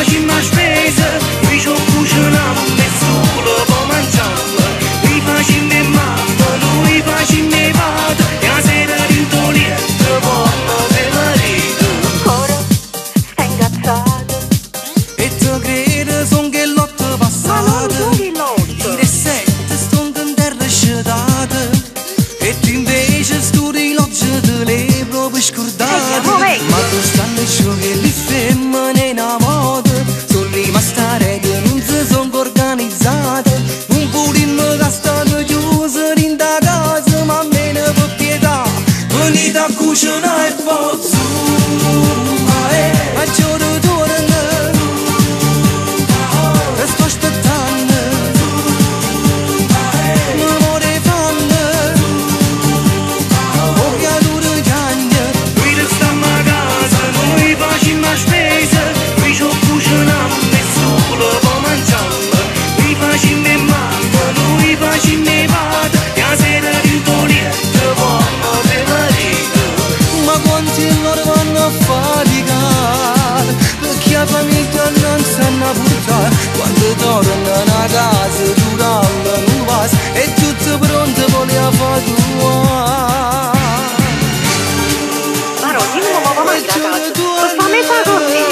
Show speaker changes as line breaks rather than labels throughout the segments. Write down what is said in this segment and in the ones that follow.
facciamo la spesa, qui c'ho cuciniamo e solo poi mangiamo. Qui facciamo le mamme, noi facciamo i vati, e la sera rintolietto, buono per marito.
Ora stai ingazzato.
E te credo son che lotte
Ma non
passate,
sono che lotto.
le sette stonde in terra scetate, e tu invece studi l'oggi te le proprio scordate. Ma tu stanno ciò che le femmine in moda sono rimaste regole, non si sono organizzate. Un pulino che stanno chiuso in da casa, ma meno per pietà venite a cucinare e pozzo. A giorno torna, e sto aspettando, l'amore fanno, o creatura cagna. Qui restiamo a casa, noi facciamo la spesa, qui c'ho cuciniamo e solo poi mangiamo. Qui facciamo le mamme, noi facciamo i vati, e la sera rintolietto, buono per marito. Ma quanti loro vanno a faticare, perché la famiglia non sanno portare. Quando tornano a casa durante un vaso, è tutto pronto per fare tua.
Maro, dimmi come va mai da casa. Per farmi fare così.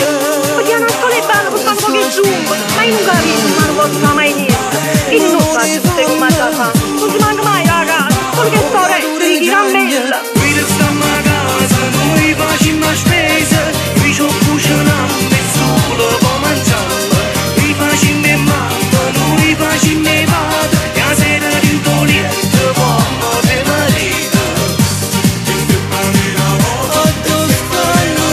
Perché non sto le balle, per fare un po' che giungo. Ma io non capisco, ma non posso fare mai niente. Io non faccio tutte come da fa. Non si manca mai la casa. Solo che sto re, di caramella.
Qui restiamo a casa, noi facciamo la spesa, qui c'ho cuciniamo e solo poi mangiamo. Qui facciamo le mamme, noi facciamo i vati, e la sera rintolietto, buono per marito. Addio stanno,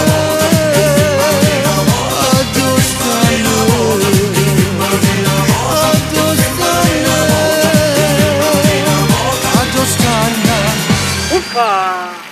addio stanno, addio stanno, addio stanno.
Uffa!